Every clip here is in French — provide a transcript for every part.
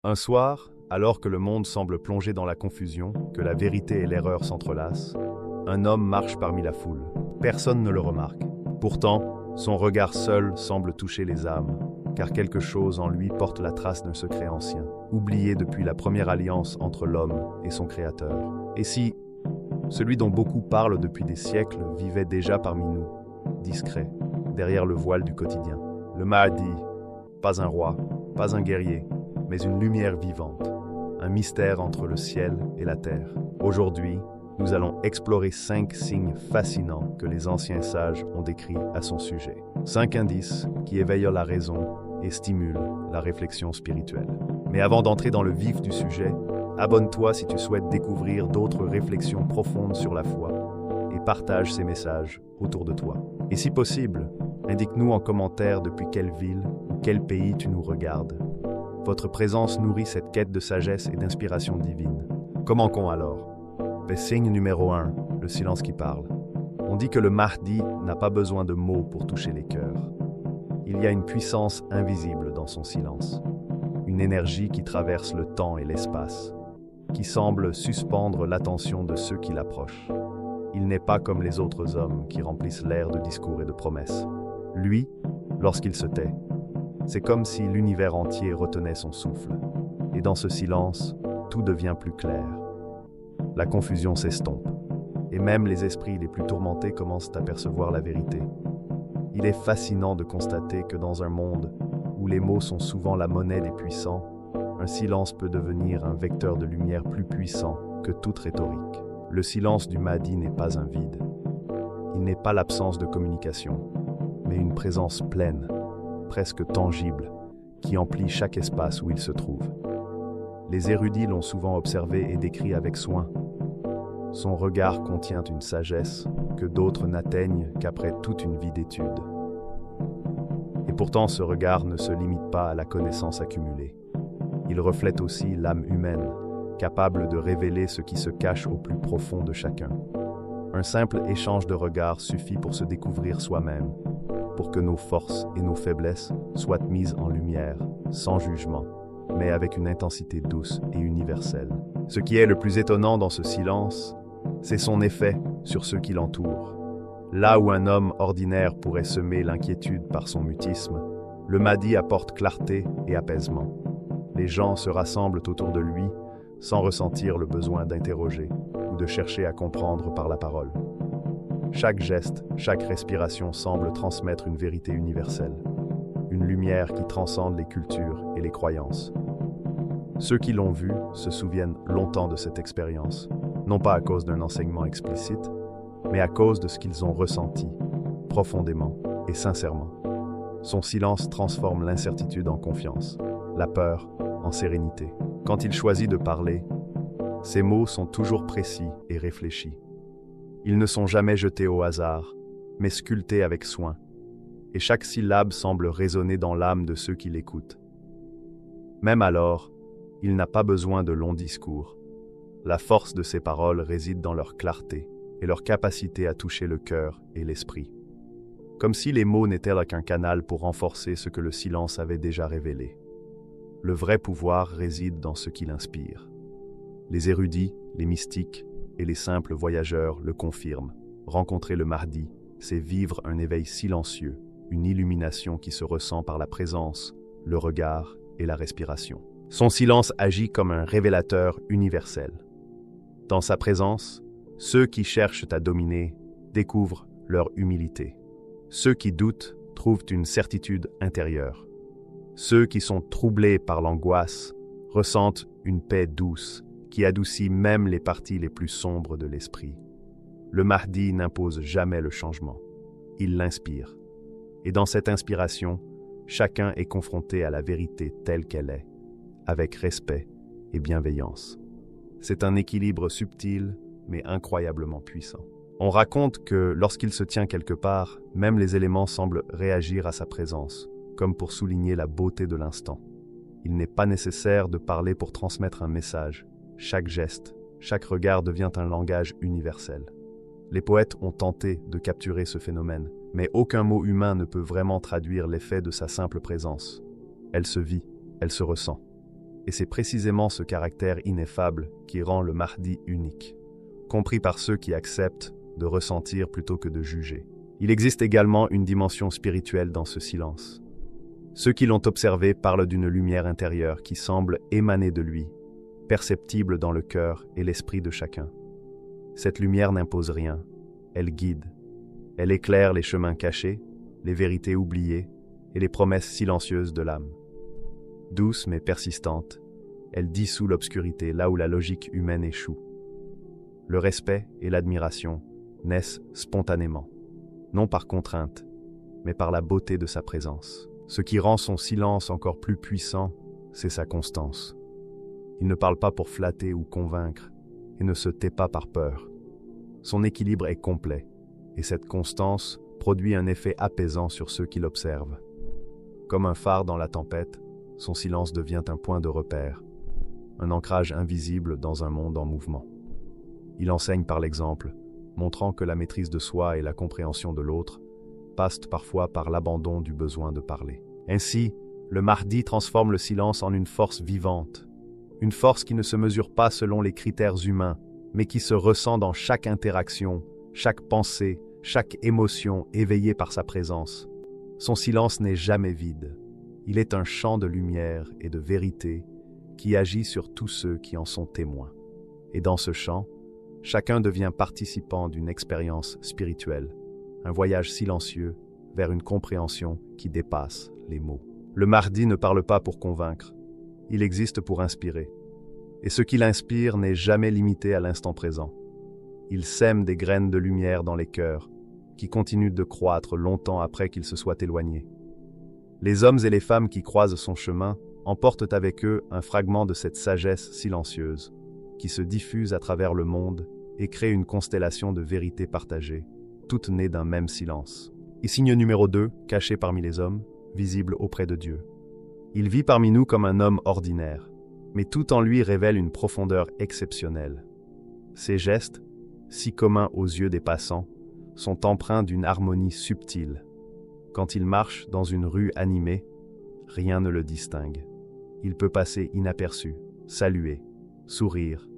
Un soir, alors que le monde semble plongé dans la confusion, que la vérité et l'erreur s'entrelacent, un homme marche parmi la foule. Personne ne le remarque. Pourtant, son regard seul semble toucher les âmes, car quelque chose en lui porte la trace d'un secret ancien, oublié depuis la première alliance entre l'homme et son Créateur. Et si celui dont beaucoup parlent depuis des siècles vivait déjà parmi nous, discret, derrière le voile du quotidien? Le Mahdi, pas un roi, pas un guerrier, mais une lumière vivante, un mystère entre le ciel et la terre. Aujourd'hui, nous allons explorer 5 signes fascinants que les anciens sages ont décrits à son sujet. 5 indices qui éveillent la raison et stimulent la réflexion spirituelle. Mais avant d'entrer dans le vif du sujet, abonne-toi si tu souhaites découvrir d'autres réflexions profondes sur la foi et partage ces messages autour de toi. Et si possible, indique-nous en commentaire depuis quelle ville ou quel pays tu nous regardes. Votre présence nourrit cette quête de sagesse et d'inspiration divine. Commençons alors. Signe numéro 1, le silence qui parle. On dit que le Mahdi n'a pas besoin de mots pour toucher les cœurs. Il y a une puissance invisible dans son silence, une énergie qui traverse le temps et l'espace, qui semble suspendre l'attention de ceux qui l'approchent. Il n'est pas comme les autres hommes qui remplissent l'air de discours et de promesses. Lui, lorsqu'il se tait, c'est comme si l'univers entier retenait son souffle. Et dans ce silence, tout devient plus clair. La confusion s'estompe, et même les esprits les plus tourmentés commencent à percevoir la vérité. Il est fascinant de constater que dans un monde où les mots sont souvent la monnaie des puissants, un silence peut devenir un vecteur de lumière plus puissant que toute rhétorique. Le silence du Mahdi n'est pas un vide. Il n'est pas l'absence de communication, mais une présence pleine, presque tangible, qui emplit chaque espace où il se trouve. Les érudits l'ont souvent observé et décrit avec soin. Son regard contient une sagesse que d'autres n'atteignent qu'après toute une vie d'études. Et pourtant, ce regard ne se limite pas à la connaissance accumulée. Il reflète aussi l'âme humaine, capable de révéler ce qui se cache au plus profond de chacun. Un simple échange de regards suffit pour se découvrir soi-même, pour que nos forces et nos faiblesses soient mises en lumière, sans jugement, mais avec une intensité douce et universelle. Ce qui est le plus étonnant dans ce silence, c'est son effet sur ceux qui l'entourent. Là où un homme ordinaire pourrait semer l'inquiétude par son mutisme, le Mahdi apporte clarté et apaisement. Les gens se rassemblent autour de lui sans ressentir le besoin d'interroger ou de chercher à comprendre par la parole. Chaque geste, chaque respiration semble transmettre une vérité universelle, une lumière qui transcende les cultures et les croyances. Ceux qui l'ont vu se souviennent longtemps de cette expérience, non pas à cause d'un enseignement explicite, mais à cause de ce qu'ils ont ressenti, profondément et sincèrement. Son silence transforme l'incertitude en confiance, la peur en sérénité. Quand il choisit de parler, ses mots sont toujours précis et réfléchis. Ils ne sont jamais jetés au hasard, mais sculptés avec soin, et chaque syllabe semble résonner dans l'âme de ceux qui l'écoutent. Même alors, il n'a pas besoin de longs discours. La force de ses paroles réside dans leur clarté et leur capacité à toucher le cœur et l'esprit. Comme si les mots n'étaient qu'un canal pour renforcer ce que le silence avait déjà révélé. Le vrai pouvoir réside dans ce qui l'inspire. Les érudits, les mystiques et les simples voyageurs le confirment. Rencontrer le Mahdi, c'est vivre un éveil silencieux, une illumination qui se ressent par la présence, le regard et la respiration. Son silence agit comme un révélateur universel. Dans sa présence, ceux qui cherchent à dominer découvrent leur humilité. Ceux qui doutent trouvent une certitude intérieure. Ceux qui sont troublés par l'angoisse ressentent une paix douce qui adoucit même les parties les plus sombres de l'esprit. Le Mahdi n'impose jamais le changement. Il l'inspire. Et dans cette inspiration, chacun est confronté à la vérité telle qu'elle est, avec respect et bienveillance. C'est un équilibre subtil, mais incroyablement puissant. On raconte que lorsqu'il se tient quelque part, même les éléments semblent réagir à sa présence, comme pour souligner la beauté de l'instant. Il n'est pas nécessaire de parler pour transmettre un message. Chaque geste, chaque regard devient un langage universel. Les poètes ont tenté de capturer ce phénomène, mais aucun mot humain ne peut vraiment traduire l'effet de sa simple présence. Elle se vit, elle se ressent. Et c'est précisément ce caractère ineffable qui rend le Mahdi unique, compris par ceux qui acceptent de ressentir plutôt que de juger. Il existe également une dimension spirituelle dans ce silence. Ceux qui l'ont observé parlent d'une lumière intérieure qui semble émaner de lui, perceptible dans le cœur et l'esprit de chacun. Cette lumière n'impose rien, elle guide. Elle éclaire les chemins cachés, les vérités oubliées et les promesses silencieuses de l'âme. Douce mais persistante, elle dissout l'obscurité là où la logique humaine échoue. Le respect et l'admiration naissent spontanément, non par contrainte, mais par la beauté de sa présence. Ce qui rend son silence encore plus puissant, c'est sa constance. Il ne parle pas pour flatter ou convaincre, et ne se tait pas par peur. Son équilibre est complet, et cette constance produit un effet apaisant sur ceux qui l'observent. Comme un phare dans la tempête, son silence devient un point de repère, un ancrage invisible dans un monde en mouvement. Il enseigne par l'exemple, montrant que la maîtrise de soi et la compréhension de l'autre passent parfois par l'abandon du besoin de parler. Ainsi, le Mahdi transforme le silence en une force vivante, une force qui ne se mesure pas selon les critères humains, mais qui se ressent dans chaque interaction, chaque pensée, chaque émotion éveillée par sa présence. Son silence n'est jamais vide. Il est un champ de lumière et de vérité qui agit sur tous ceux qui en sont témoins. Et dans ce champ, chacun devient participant d'une expérience spirituelle, un voyage silencieux vers une compréhension qui dépasse les mots. Le Mahdi ne parle pas pour convaincre, il existe pour inspirer. Et ce qui l'inspire n'est jamais limité à l'instant présent. Il sème des graines de lumière dans les cœurs, qui continuent de croître longtemps après qu'ils se soient éloignés. Les hommes et les femmes qui croisent son chemin emportent avec eux un fragment de cette sagesse silencieuse, qui se diffuse à travers le monde et crée une constellation de vérités partagées, toutes nées d'un même silence. Et signe numéro 2, caché parmi les hommes, visible auprès de Dieu. Il vit parmi nous comme un homme ordinaire, mais tout en lui révèle une profondeur exceptionnelle. Ses gestes, si communs aux yeux des passants, sont empreints d'une harmonie subtile. Quand il marche dans une rue animée, rien ne le distingue. Il peut passer inaperçu, saluer, sourire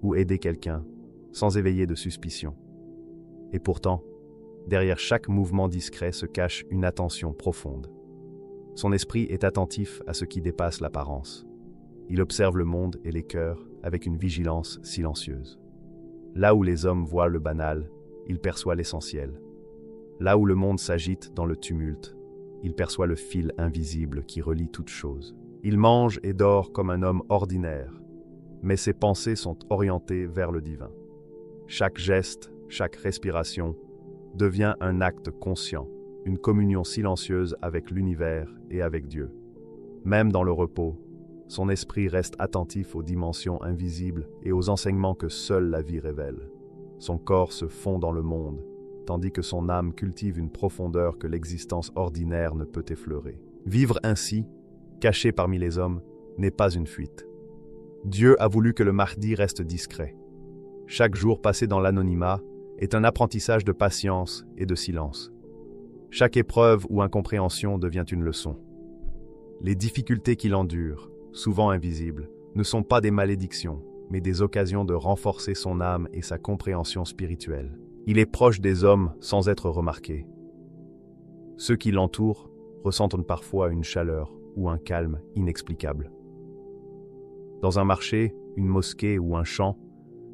ou aider quelqu'un, sans éveiller de suspicion. Et pourtant, derrière chaque mouvement discret se cache une attention profonde. Son esprit est attentif à ce qui dépasse l'apparence. Il observe le monde et les cœurs avec une vigilance silencieuse. Là où les hommes voient le banal, il perçoit l'essentiel. Là où le monde s'agite dans le tumulte, il perçoit le fil invisible qui relie toutes choses. Il mange et dort comme un homme ordinaire, mais ses pensées sont orientées vers le divin. Chaque geste, chaque respiration devient un acte conscient, une communion silencieuse avec l'univers et avec Dieu. Même dans le repos, son esprit reste attentif aux dimensions invisibles et aux enseignements que seule la vie révèle. Son corps se fond dans le monde, tandis que son âme cultive une profondeur que l'existence ordinaire ne peut effleurer. Vivre ainsi, caché parmi les hommes, n'est pas une fuite. Dieu a voulu que le Mahdi reste discret. Chaque jour passé dans l'anonymat est un apprentissage de patience et de silence. Chaque épreuve ou incompréhension devient une leçon. Les difficultés qu'il endure, souvent invisibles, ne sont pas des malédictions, mais des occasions de renforcer son âme et sa compréhension spirituelle. Il est proche des hommes sans être remarqué. Ceux qui l'entourent ressentent parfois une chaleur ou un calme inexplicable. Dans un marché, une mosquée ou un champ,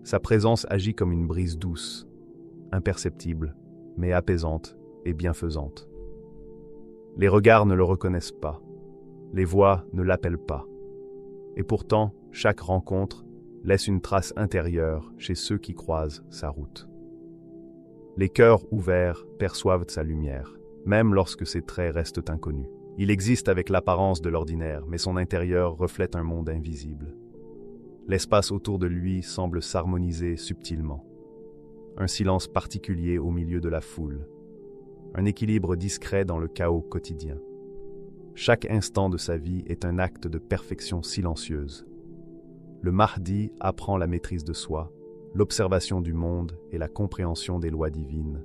sa présence agit comme une brise douce, imperceptible, mais apaisante et bienfaisante. Les regards ne le reconnaissent pas, les voix ne l'appellent pas. Et pourtant, chaque rencontre laisse une trace intérieure chez ceux qui croisent sa route. Les cœurs ouverts perçoivent sa lumière, même lorsque ses traits restent inconnus. Il existe avec l'apparence de l'ordinaire, mais son intérieur reflète un monde invisible. L'espace autour de lui semble s'harmoniser subtilement. Un silence particulier au milieu de la foule. Un équilibre discret dans le chaos quotidien. Chaque instant de sa vie est un acte de perfection silencieuse. Le Mahdi apprend la maîtrise de soi, l'observation du monde et la compréhension des lois divines,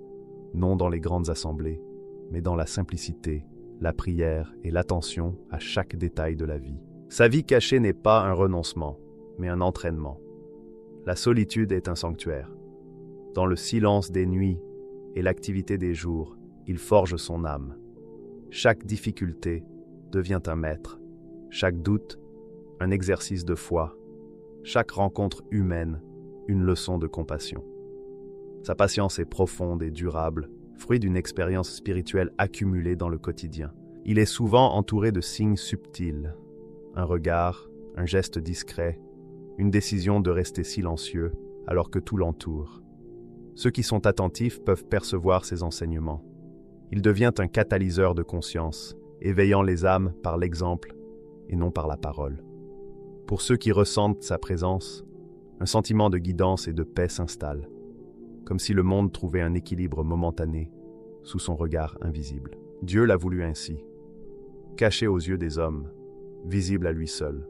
non dans les grandes assemblées, mais dans la simplicité, la prière et l'attention à chaque détail de la vie. Sa vie cachée n'est pas un renoncement, mais un entraînement. La solitude est un sanctuaire. Dans le silence des nuits et l'activité des jours, il forge son âme. Chaque difficulté devient un maître, chaque doute, un exercice de foi, chaque rencontre humaine, une leçon de compassion. Sa patience est profonde et durable, fruit d'une expérience spirituelle accumulée dans le quotidien. Il est souvent entouré de signes subtils, un regard, un geste discret, une décision de rester silencieux alors que tout l'entoure. Ceux qui sont attentifs peuvent percevoir ses enseignements. Il devient un catalyseur de conscience, éveillant les âmes par l'exemple et non par la parole. Pour ceux qui ressentent sa présence, un sentiment de guidance et de paix s'installe, comme si le monde trouvait un équilibre momentané sous son regard invisible. Dieu l'a voulu ainsi, caché aux yeux des hommes, visible à lui seul.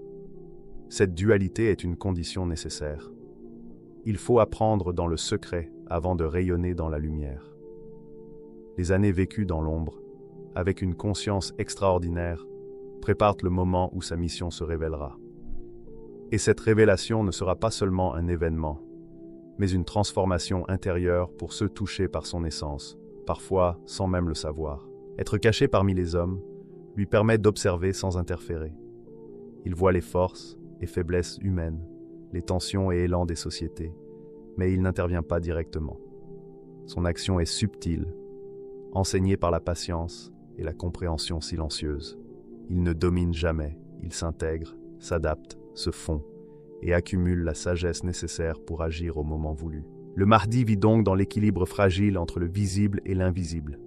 Cette dualité est une condition nécessaire. Il faut apprendre dans le secret avant de rayonner dans la lumière. Les années vécues dans l'ombre, avec une conscience extraordinaire, préparent le moment où sa mission se révélera. Et cette révélation ne sera pas seulement un événement, mais une transformation intérieure pour ceux touchés par son essence, parfois sans même le savoir. Être caché parmi les hommes lui permet d'observer sans interférer. Il voit les forces et faiblesses humaines, les tensions et élans des sociétés, mais il n'intervient pas directement. Son action est subtile, enseignée par la patience et la compréhension silencieuse. Il ne domine jamais, il s'intègre, s'adapte, se fond et accumule la sagesse nécessaire pour agir au moment voulu. Le Mahdi vit donc dans l'équilibre fragile entre le visible et l'invisible.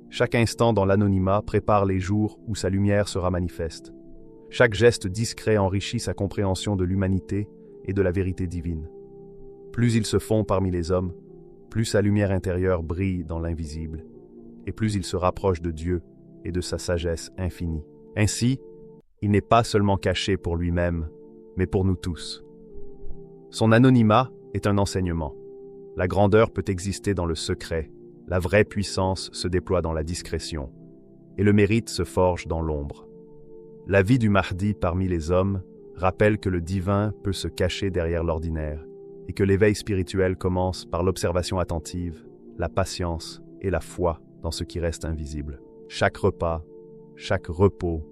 Chaque instant dans l'anonymat prépare les jours où sa lumière sera manifeste. Chaque geste discret enrichit sa compréhension de l'humanité et de la vérité divine. Plus il se fond parmi les hommes, plus sa lumière intérieure brille dans l'invisible, et plus il se rapproche de Dieu et de sa sagesse infinie. Ainsi, il n'est pas seulement caché pour lui-même, mais pour nous tous. Son anonymat est un enseignement. La grandeur peut exister dans le secret, la vraie puissance se déploie dans la discrétion, et le mérite se forge dans l'ombre. La vie du Mahdi parmi les hommes rappelle que le divin peut se cacher derrière l'ordinaire, et que l'éveil spirituel commence par l'observation attentive, la patience et la foi dans ce qui reste invisible. Chaque repas, chaque repos,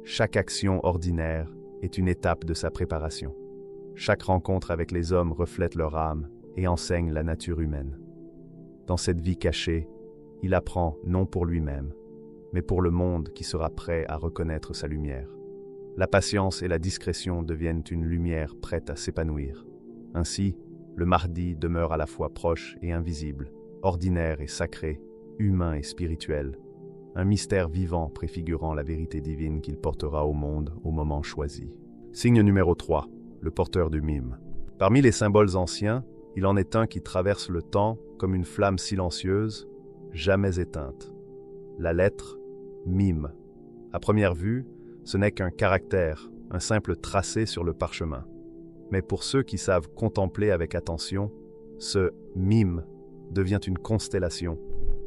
chaque action ordinaire est une étape de sa préparation. Chaque rencontre avec les hommes reflète leur âme et enseigne la nature humaine. Dans cette vie cachée, il apprend non pour lui-même, mais pour le monde qui sera prêt à reconnaître sa lumière. La patience et la discrétion deviennent une lumière prête à s'épanouir. Ainsi, le Mahdi demeure à la fois proche et invisible, ordinaire et sacré, humain et spirituel, un mystère vivant préfigurant la vérité divine qu'il portera au monde au moment choisi. Signe numéro 3, le porteur du mime. Parmi les symboles anciens, il en est un qui traverse le temps comme une flamme silencieuse, jamais éteinte. La lettre mime. À première vue, ce n'est qu'un caractère, un simple tracé sur le parchemin. Mais pour ceux qui savent contempler avec attention, ce mime devient une constellation,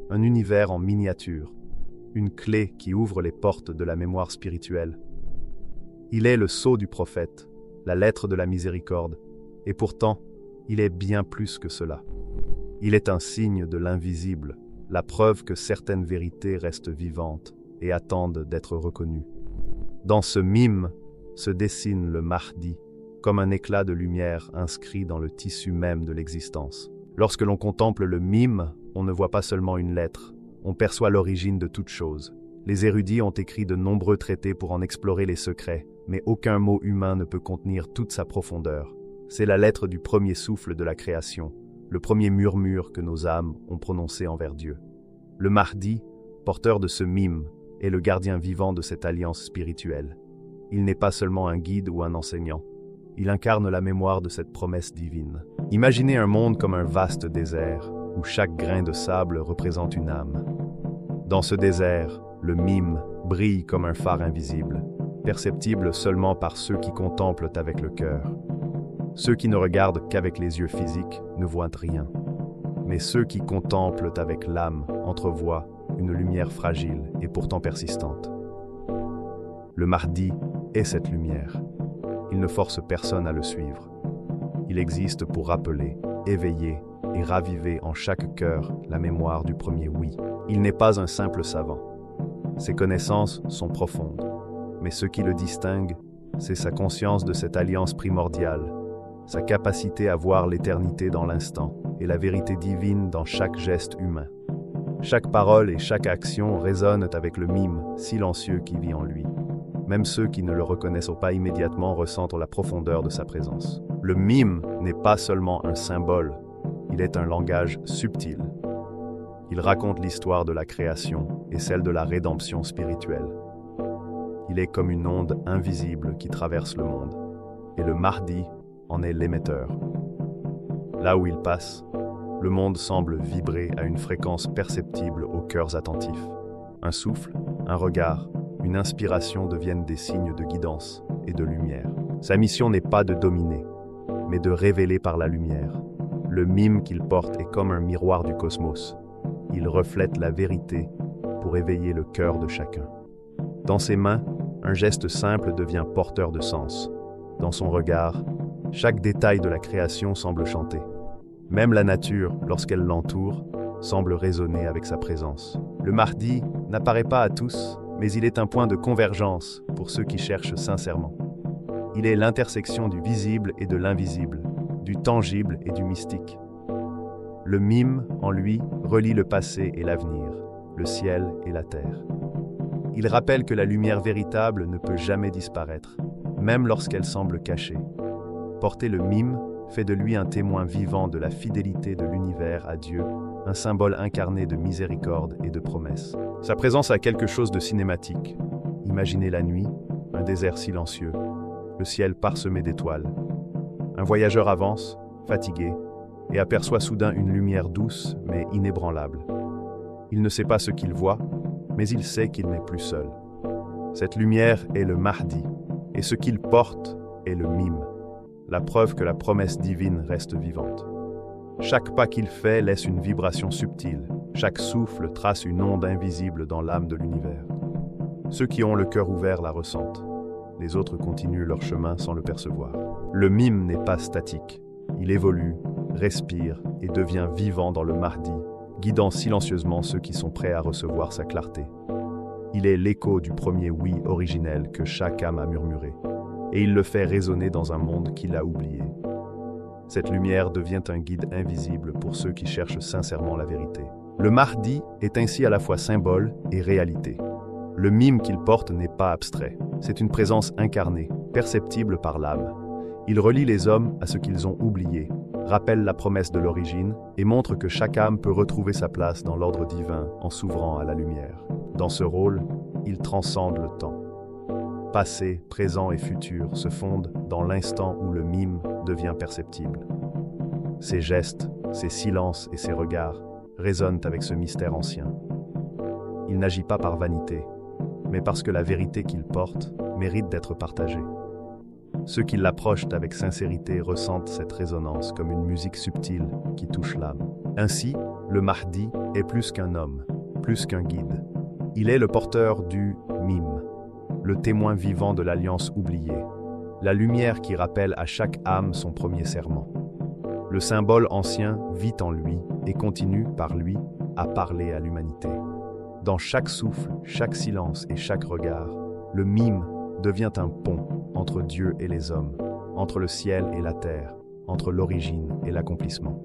un univers en miniature, une clé qui ouvre les portes de la mémoire spirituelle. Il est le sceau du prophète, la lettre de la miséricorde, et pourtant, il est bien plus que cela. Il est un signe de l'invisible, la preuve que certaines vérités restent vivantes et attendent d'être reconnues. Dans ce mime se dessine le Mahdi, comme un éclat de lumière inscrit dans le tissu même de l'existence. Lorsque l'on contemple le mime, on ne voit pas seulement une lettre, on perçoit l'origine de toute chose. Les érudits ont écrit de nombreux traités pour en explorer les secrets, mais aucun mot humain ne peut contenir toute sa profondeur. C'est la lettre du premier souffle de la création, le premier murmure que nos âmes ont prononcé envers Dieu. Le Mahdi, porteur de ce mime, est le gardien vivant de cette alliance spirituelle. Il n'est pas seulement un guide ou un enseignant, il incarne la mémoire de cette promesse divine. Imaginez un monde comme un vaste désert, où chaque grain de sable représente une âme. Dans ce désert, le mime brille comme un phare invisible, perceptible seulement par ceux qui contemplent avec le cœur. Ceux qui ne regardent qu'avec les yeux physiques ne voient rien, mais ceux qui contemplent avec l'âme entrevoient une lumière fragile et pourtant persistante. Le Mahdi est cette lumière. Il ne force personne à le suivre. Il existe pour rappeler, éveiller et raviver en chaque cœur la mémoire du premier oui. Il n'est pas un simple savant. Ses connaissances sont profondes, mais ce qui le distingue, c'est sa conscience de cette alliance primordiale, sa capacité à voir l'éternité dans l'instant et la vérité divine dans chaque geste humain. Chaque parole et chaque action résonnent avec le mime silencieux qui vit en lui. Même ceux qui ne le reconnaissent pas immédiatement ressentent la profondeur de sa présence. Le mime n'est pas seulement un symbole, il est un langage subtil. Il raconte l'histoire de la création et celle de la rédemption spirituelle. Il est comme une onde invisible qui traverse le monde, et le Mahdi en est l'émetteur. Là où il passe, le monde semble vibrer à une fréquence perceptible aux cœurs attentifs. Un souffle, un regard, une inspiration deviennent des signes de guidance et de lumière. Sa mission n'est pas de dominer, mais de révéler par la lumière. Le mime qu'il porte est comme un miroir du cosmos. Il reflète la vérité pour éveiller le cœur de chacun. Dans ses mains, un geste simple devient porteur de sens. Dans son regard, chaque détail de la création semble chanter. Même la nature, lorsqu'elle l'entoure, semble résonner avec sa présence. Le Mahdi n'apparaît pas à tous, mais il est un point de convergence pour ceux qui cherchent sincèrement. Il est l'intersection du visible et de l'invisible, du tangible et du mystique. Le mime, en lui, relie le passé et l'avenir, le ciel et la terre. Il rappelle que la lumière véritable ne peut jamais disparaître, même lorsqu'elle semble cachée. Porter le mime fait de lui un témoin vivant de la fidélité de l'univers à Dieu, un symbole incarné de miséricorde et de promesse. Sa présence a quelque chose de cinématique. Imaginez la nuit, un désert silencieux, le ciel parsemé d'étoiles. Un voyageur avance, fatigué, et aperçoit soudain une lumière douce mais inébranlable. Il ne sait pas ce qu'il voit, mais il sait qu'il n'est plus seul. Cette lumière est le Mahdi, et ce qu'il porte est le mime, la preuve que la promesse divine reste vivante. Chaque pas qu'il fait laisse une vibration subtile, chaque souffle trace une onde invisible dans l'âme de l'univers. Ceux qui ont le cœur ouvert la ressentent, les autres continuent leur chemin sans le percevoir. Le mime n'est pas statique, il évolue, respire et devient vivant dans le Mahdi, guidant silencieusement ceux qui sont prêts à recevoir sa clarté. Il est l'écho du premier oui originel que chaque âme a murmuré, et il le fait résonner dans un monde qu'il a oublié. Cette lumière devient un guide invisible pour ceux qui cherchent sincèrement la vérité. Le Mahdi est ainsi à la fois symbole et réalité. Le mime qu'il porte n'est pas abstrait, c'est une présence incarnée, perceptible par l'âme. Il relie les hommes à ce qu'ils ont oublié, rappelle la promesse de l'origine et montre que chaque âme peut retrouver sa place dans l'ordre divin en s'ouvrant à la lumière. Dans ce rôle, il transcende le temps. Passé, présent et futur se fondent dans l'instant où le mime devient perceptible. Ses gestes, ses silences et ses regards résonnent avec ce mystère ancien. Il n'agit pas par vanité, mais parce que la vérité qu'il porte mérite d'être partagée. Ceux qui l'approchent avec sincérité ressentent cette résonance comme une musique subtile qui touche l'âme. Ainsi, le Mahdi est plus qu'un homme, plus qu'un guide. Il est le porteur du mime, le témoin vivant de l'alliance oubliée, la lumière qui rappelle à chaque âme son premier serment. Le symbole ancien vit en lui et continue, par lui, à parler à l'humanité. Dans chaque souffle, chaque silence et chaque regard, le mime devient un pont entre Dieu et les hommes, entre le ciel et la terre, entre l'origine et l'accomplissement.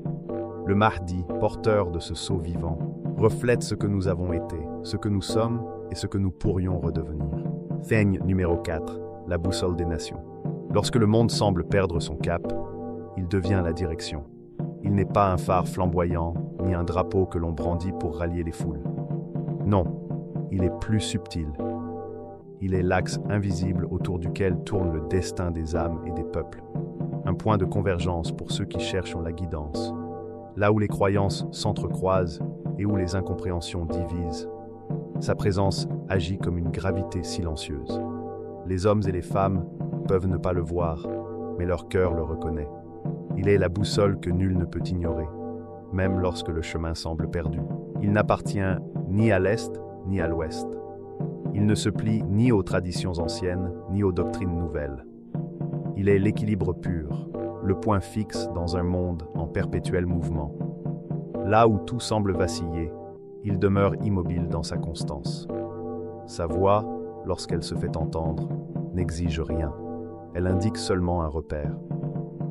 Le Mahdi, porteur de ce sceau vivant, reflète ce que nous avons été, ce que nous sommes et ce que nous pourrions redevenir. Feigne numéro 4, la boussole des nations. Lorsque le monde semble perdre son cap, il devient la direction. Il n'est pas un phare flamboyant, ni un drapeau que l'on brandit pour rallier les foules. Non, il est plus subtil. Il est l'axe invisible autour duquel tourne le destin des âmes et des peuples. Un point de convergence pour ceux qui cherchent la guidance. Là où les croyances s'entrecroisent et où les incompréhensions divisent, sa présence agit comme une gravité silencieuse. Les hommes et les femmes peuvent ne pas le voir, mais leur cœur le reconnaît. Il est la boussole que nul ne peut ignorer, même lorsque le chemin semble perdu. Il n'appartient ni à l'est ni à l'ouest. Il ne se plie ni aux traditions anciennes, ni aux doctrines nouvelles. Il est l'équilibre pur, le point fixe dans un monde en perpétuel mouvement. Là où tout semble vaciller, il demeure immobile dans sa constance. Sa voix, lorsqu'elle se fait entendre, n'exige rien. Elle indique seulement un repère.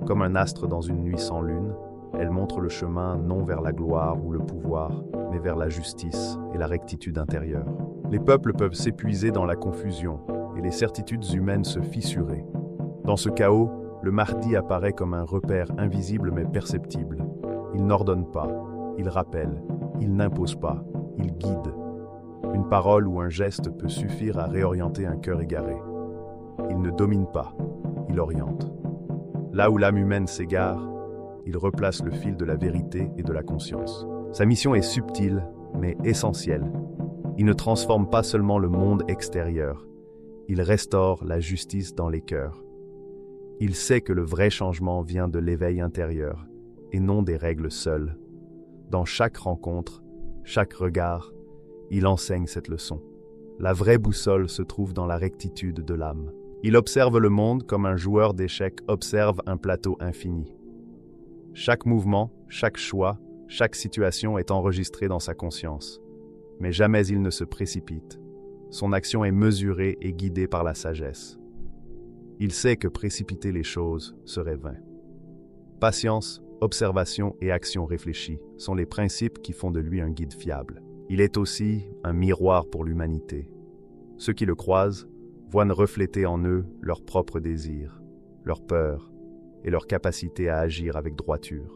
Comme un astre dans une nuit sans lune, elle montre le chemin non vers la gloire ou le pouvoir, mais vers la justice et la rectitude intérieure. Les peuples peuvent s'épuiser dans la confusion et les certitudes humaines se fissurer. Dans ce chaos, le Mahdi apparaît comme un repère invisible mais perceptible. Il n'ordonne pas, il rappelle, il n'impose pas, il guide. Une parole ou un geste peut suffire à réorienter un cœur égaré. Il ne domine pas, il oriente. Là où l'âme humaine s'égare, il replace le fil de la vérité et de la conscience. Sa mission est subtile, mais essentielle. Il ne transforme pas seulement le monde extérieur, il restaure la justice dans les cœurs. Il sait que le vrai changement vient de l'éveil intérieur, et non des règles seules. Dans chaque rencontre, chaque regard, il enseigne cette leçon. La vraie boussole se trouve dans la rectitude de l'âme. Il observe le monde comme un joueur d'échecs observe un plateau infini. Chaque mouvement, chaque choix, chaque situation est enregistrée dans sa conscience. Mais jamais il ne se précipite. Son action est mesurée et guidée par la sagesse. Il sait que précipiter les choses serait vain. Patience, observation et action réfléchie sont les principes qui font de lui un guide fiable. Il est aussi un miroir pour l'humanité. Ceux qui le croisent voient refléter en eux leurs propres désirs, leurs peurs et leur capacité à agir avec droiture.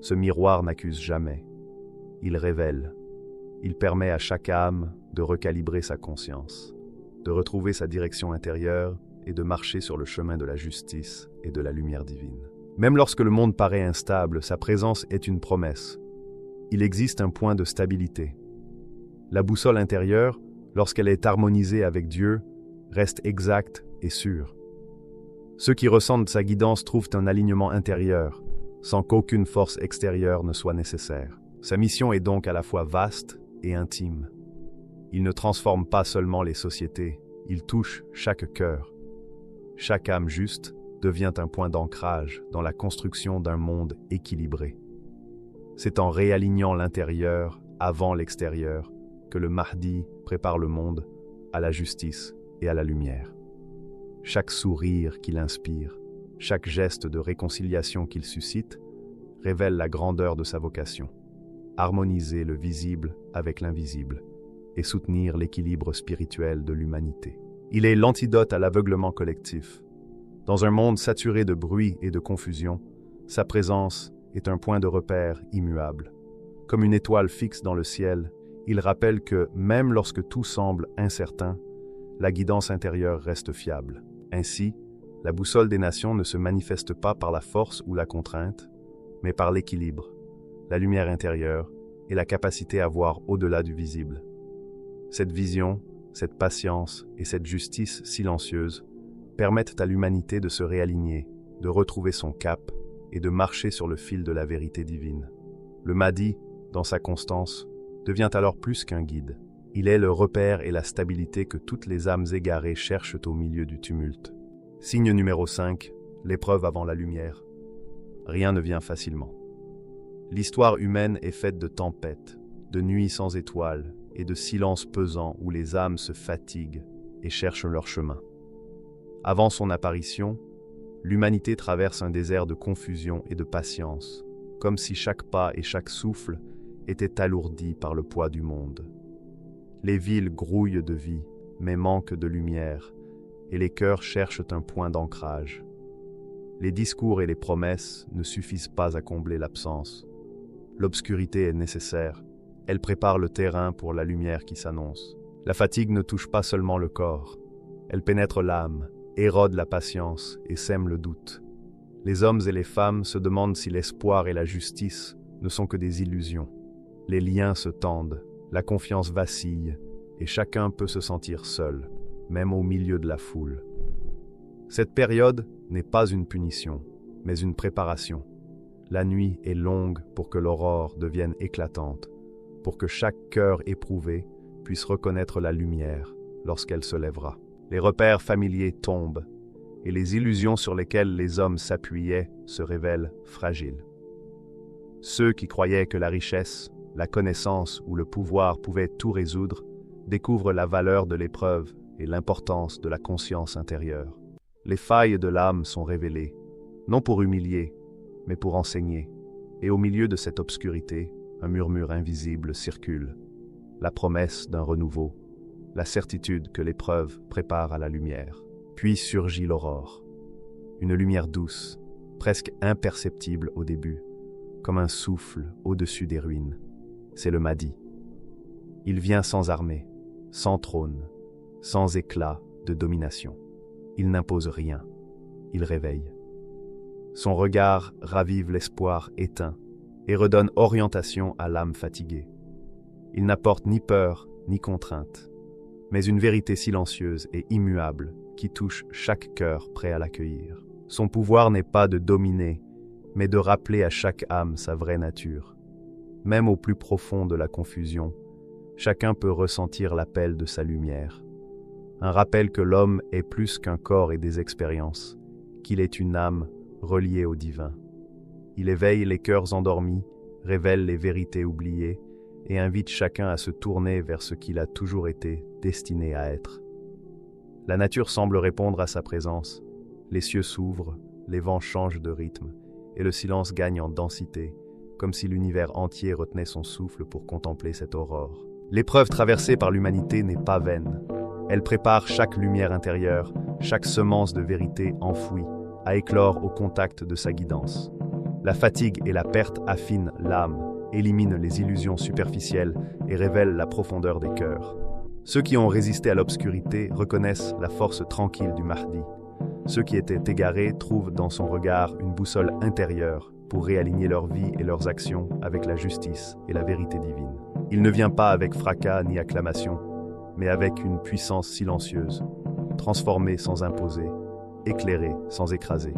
Ce miroir n'accuse jamais. Il révèle. Il permet à chaque âme de recalibrer sa conscience, de retrouver sa direction intérieure et de marcher sur le chemin de la justice et de la lumière divine. Même lorsque le monde paraît instable, sa présence est une promesse. Il existe un point de stabilité. La boussole intérieure, lorsqu'elle est harmonisée avec Dieu, reste exacte et sûre. Ceux qui ressentent sa guidance trouvent un alignement intérieur, sans qu'aucune force extérieure ne soit nécessaire. Sa mission est donc à la fois vaste et intime. Il ne transforme pas seulement les sociétés, il touche chaque cœur. Chaque âme juste devient un point d'ancrage dans la construction d'un monde équilibré. C'est en réalignant l'intérieur avant l'extérieur que le Mahdi prépare le monde à la justice et à la lumière. Chaque sourire qu'il inspire, chaque geste de réconciliation qu'il suscite, révèle la grandeur de sa vocation. Harmoniser le visible avec l'invisible et soutenir l'équilibre spirituel de l'humanité. Il est l'antidote à l'aveuglement collectif. Dans un monde saturé de bruit et de confusion, sa présence est un point de repère immuable. Comme une étoile fixe dans le ciel, il rappelle que, même lorsque tout semble incertain, la guidance intérieure reste fiable. Ainsi, la boussole des nations ne se manifeste pas par la force ou la contrainte, mais par l'équilibre, la lumière intérieure et la capacité à voir au-delà du visible. Cette vision, cette patience et cette justice silencieuse permettent à l'humanité de se réaligner, de retrouver son cap et de marcher sur le fil de la vérité divine. Le Mahdi, dans sa constance, devient alors plus qu'un guide. Il est le repère et la stabilité que toutes les âmes égarées cherchent au milieu du tumulte. Signe numéro 5, l'épreuve avant la lumière. Rien ne vient facilement. L'histoire humaine est faite de tempêtes, de nuits sans étoiles et de silences pesants où les âmes se fatiguent et cherchent leur chemin. Avant son apparition, l'humanité traverse un désert de confusion et de patience, comme si chaque pas et chaque souffle étaient alourdis par le poids du monde. Les villes grouillent de vie, mais manquent de lumière, et les cœurs cherchent un point d'ancrage. Les discours et les promesses ne suffisent pas à combler l'absence. L'obscurité est nécessaire, elle prépare le terrain pour la lumière qui s'annonce. La fatigue ne touche pas seulement le corps, elle pénètre l'âme, érode la patience et sème le doute. Les hommes et les femmes se demandent si l'espoir et la justice ne sont que des illusions. Les liens se tendent, la confiance vacille, et chacun peut se sentir seul, même au milieu de la foule. Cette période n'est pas une punition, mais une préparation. La nuit est longue pour que l'aurore devienne éclatante, pour que chaque cœur éprouvé puisse reconnaître la lumière, lorsqu'elle se lèvera. Les repères familiers tombent, et les illusions sur lesquelles les hommes s'appuyaient se révèlent fragiles. Ceux qui croyaient que la richesse, la connaissance ou le pouvoir pouvaient tout résoudre découvrent la valeur de l'épreuve et l'importance de la conscience intérieure. Les failles de l'âme sont révélées, non pour humilier, mais pour enseigner. Et au milieu de cette obscurité, un murmure invisible circule, la promesse d'un renouveau, la certitude que l'épreuve prépare à la lumière. Puis surgit l'aurore, une lumière douce, presque imperceptible au début, comme un souffle au-dessus des ruines. C'est le Mahdi. Il vient sans armée, sans trône, sans éclat de domination. Il n'impose rien, il réveille. Son regard ravive l'espoir éteint et redonne orientation à l'âme fatiguée. Il n'apporte ni peur ni contrainte, mais une vérité silencieuse et immuable qui touche chaque cœur prêt à l'accueillir. Son pouvoir n'est pas de dominer, mais de rappeler à chaque âme sa vraie nature. Même au plus profond de la confusion, chacun peut ressentir l'appel de sa lumière. Un rappel que l'homme est plus qu'un corps et des expériences, qu'il est une âme reliée au divin. Il éveille les cœurs endormis, révèle les vérités oubliées et invite chacun à se tourner vers ce qu'il a toujours été destiné à être. La nature semble répondre à sa présence, les cieux s'ouvrent, les vents changent de rythme et le silence gagne en densité, comme si l'univers entier retenait son souffle pour contempler cette aurore. L'épreuve traversée par l'humanité n'est pas vaine. Elle prépare chaque lumière intérieure, chaque semence de vérité enfouie, à éclore au contact de sa guidance. La fatigue et la perte affinent l'âme, éliminent les illusions superficielles et révèlent la profondeur des cœurs. Ceux qui ont résisté à l'obscurité reconnaissent la force tranquille du Mahdi. Ceux qui étaient égarés trouvent dans son regard une boussole intérieure pour réaligner leur vie et leurs actions avec la justice et la vérité divine. Il ne vient pas avec fracas ni acclamation, mais avec une puissance silencieuse, transformée sans imposer, éclairée sans écraser.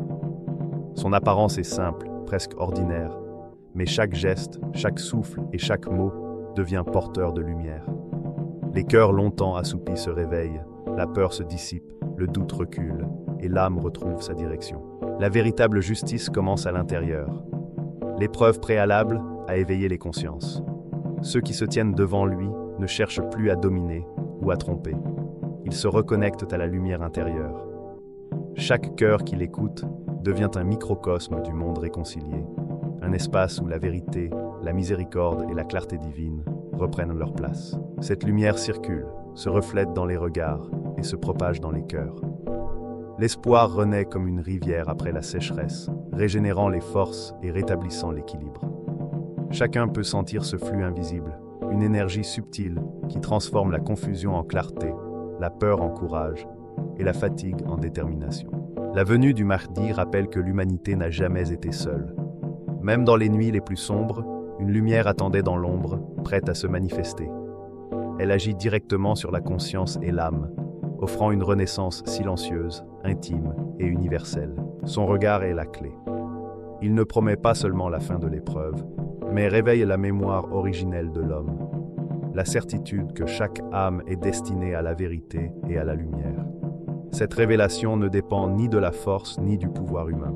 Son apparence est simple, presque ordinaire, mais chaque geste, chaque souffle et chaque mot devient porteur de lumière. Les cœurs longtemps assoupis se réveillent, la peur se dissipe, le doute recule, et l'âme retrouve sa direction. La véritable justice commence à l'intérieur. L'épreuve préalable a éveillé les consciences. Ceux qui se tiennent devant lui ne cherchent plus à dominer ou à tromper. Ils se reconnectent à la lumière intérieure. Chaque cœur qui l'écoute devient un microcosme du monde réconcilié, un espace où la vérité, la miséricorde et la clarté divine reprennent leur place. Cette lumière circule, se reflète dans les regards et se propage dans les cœurs. L'espoir renaît comme une rivière après la sécheresse, régénérant les forces et rétablissant l'équilibre. Chacun peut sentir ce flux invisible, une énergie subtile qui transforme la confusion en clarté, la peur en courage et la fatigue en détermination. La venue du Mahdi rappelle que l'humanité n'a jamais été seule. Même dans les nuits les plus sombres, une lumière attendait dans l'ombre, prête à se manifester. Elle agit directement sur la conscience et l'âme, offrant une renaissance silencieuse, intime et universelle. Son regard est la clé. Il ne promet pas seulement la fin de l'épreuve, mais réveille la mémoire originelle de l'homme, la certitude que chaque âme est destinée à la vérité et à la lumière. Cette révélation ne dépend ni de la force ni du pouvoir humain.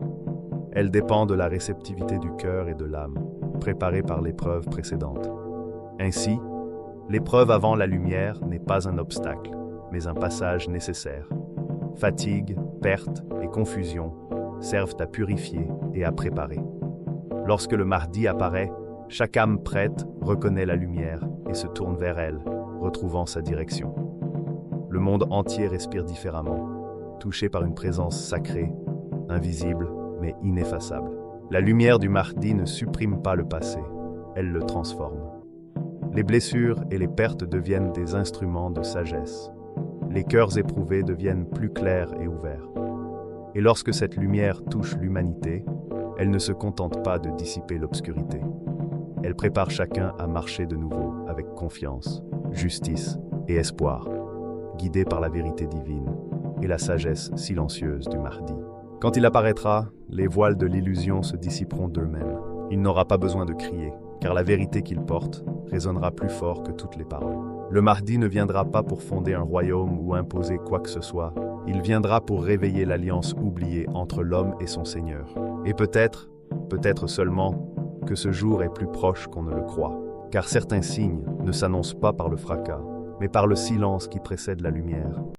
Elle dépend de la réceptivité du cœur et de l'âme, préparée par l'épreuve précédente. Ainsi, l'épreuve avant la lumière n'est pas un obstacle, mais un passage nécessaire. Fatigue, perte et confusion servent à purifier et à préparer. Lorsque le Mahdi apparaît, chaque âme prête reconnaît la lumière et se tourne vers elle, retrouvant sa direction. Le monde entier respire différemment, touché par une présence sacrée, invisible mais ineffaçable. La lumière du Mahdi ne supprime pas le passé, elle le transforme. Les blessures et les pertes deviennent des instruments de sagesse. Les cœurs éprouvés deviennent plus clairs et ouverts. Et lorsque cette lumière touche l'humanité, elle ne se contente pas de dissiper l'obscurité. Elle prépare chacun à marcher de nouveau avec confiance, justice et espoir, guidé par la vérité divine et la sagesse silencieuse du Mahdi. Quand il apparaîtra, les voiles de l'illusion se dissiperont d'eux-mêmes. Il n'aura pas besoin de crier, car la vérité qu'il porte résonnera plus fort que toutes les paroles. Le Mahdi ne viendra pas pour fonder un royaume ou imposer quoi que ce soit. Il viendra pour réveiller l'alliance oubliée entre l'homme et son Seigneur. Et peut-être seulement, que ce jour est plus proche qu'on ne le croit. Car certains signes ne s'annoncent pas par le fracas, mais par le silence qui précède la lumière.